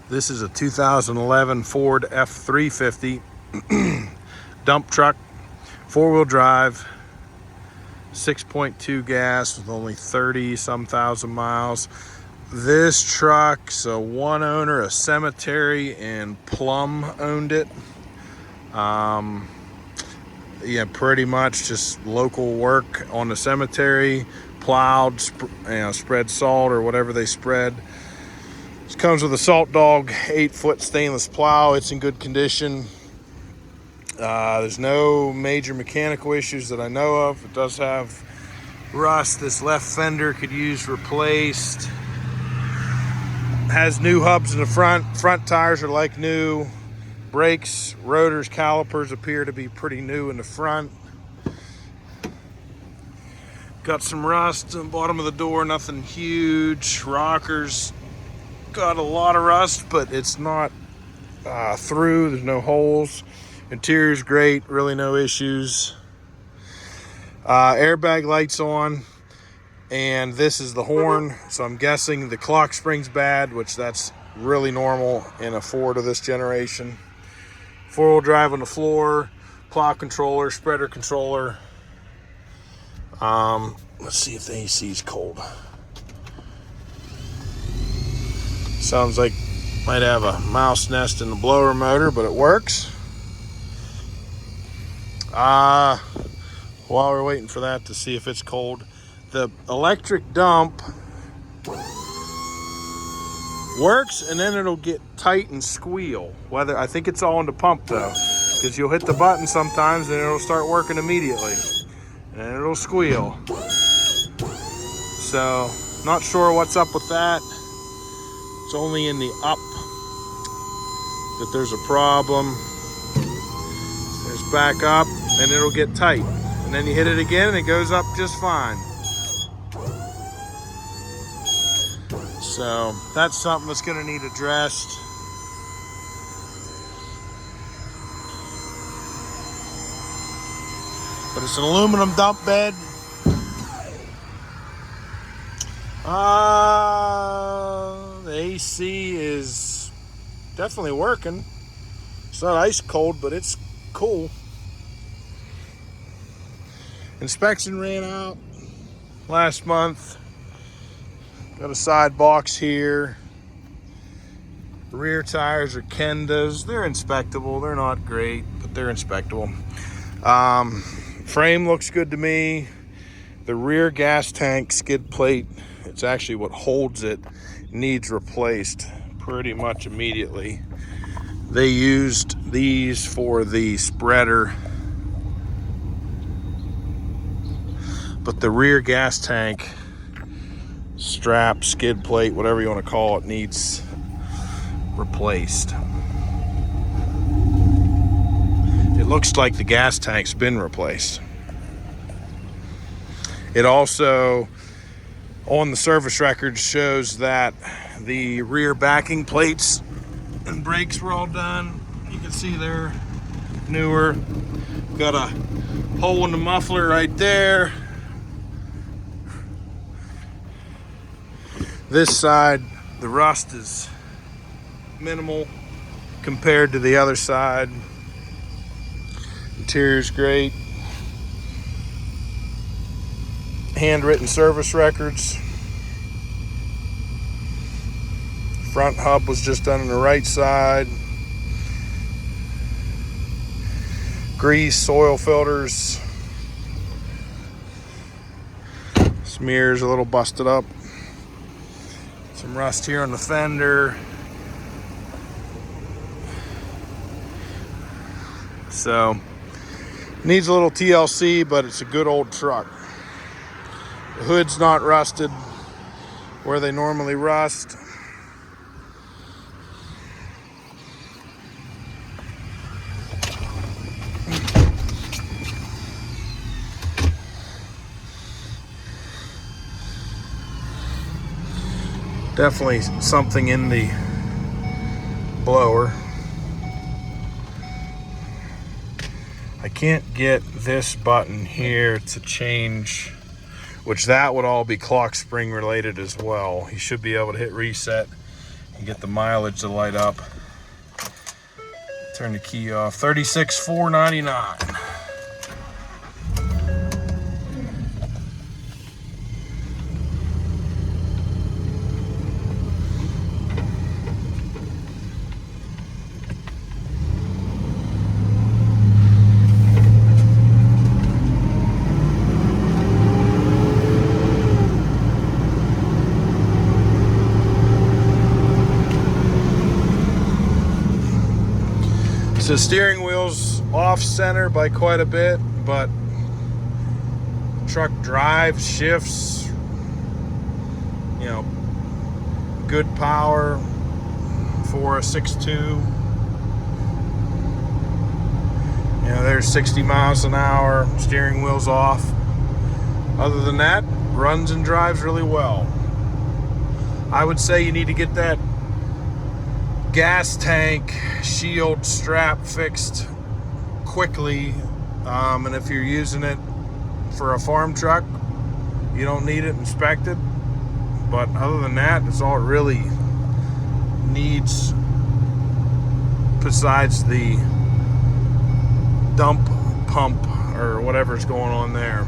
This is a 2011 Ford F-350 dump truck, four-wheel drive, 6.2 gas with only 30-some thousand miles. This truck's a one owner, a cemetery, and Plum owned it. Yeah, pretty much just local work on the cemetery, plowed, spread salt or whatever they spread. This comes with a Salt Dog 8-foot stainless plow. It's in good condition. There's no major mechanical issues that I know of. It does have rust. This left fender could use replaced. Has new hubs in the front. Front tires are like new. Brakes, rotors, calipers appear to be pretty new in the front. Got some rust on the bottom of the door, nothing huge. Rockers got a lot of rust, but it's not through. There's no holes. Interior's great, really no issues. Airbag lights on, and this is the horn, so I'm guessing the clock spring's bad, which that's really normal in a Ford of this generation. Four-wheel drive on the floor, plow controller, spreader controller. Let's see if the AC is cold. Sounds like might have a mouse nest in the blower motor, but it works. While we're waiting for that to see if it's cold, the electric dump works, and then it'll get tight and squeal. I think it's all in the pump though, because you'll hit the button sometimes and it'll start working immediately, and then it'll squeal. So not sure what's up with that. It's only in the up that there's a problem. There's back up, and it'll get tight, and then you hit it again and it goes up just fine. So that's something that's going to need addressed. But it's an aluminum dump bed. The AC is definitely working. It's not ice cold, but it's cool. Inspection ran out last month. Got a side box here. The rear tires are Kendas. They're inspectable. They're not great, but they're inspectable. Frame looks good to me. The rear gas tank skid plate, it's actually what holds it, needs replaced pretty much immediately. They used these for the spreader, but the rear gas tank strap, skid plate, whatever you want to call it, needs replaced. It looks like the gas tank's been replaced. It also, on the service record, shows that the rear backing plates and brakes were all done. You can see they're newer. Got a hole in the muffler right there. This side, the rust is minimal compared to the other side. Interior's great. Handwritten service records. Front hub was just done on the right side. Grease, soil filters. Smear's a little busted up. Some rust here on the fender. So, needs a little TLC, but it's a good old truck. The hood's not rusted where they normally rust. Definitely something in the blower. I can't get this button here to change, which that would all be clock spring related as well. You should be able to hit reset You get the mileage to light up. Turn the key off. 36,499. The steering wheel's off center by quite a bit, but truck drives, shifts, you know, good power for a 6.2. You know, there's 60 miles an hour, steering wheel's off. Other than that, runs and drives really well. I would say you need to get that gas tank shield strap fixed quickly, and if you're using it for a farm truck, you don't need it inspected. But other than that, that's all it really needs, besides the dump pump or whatever's going on there.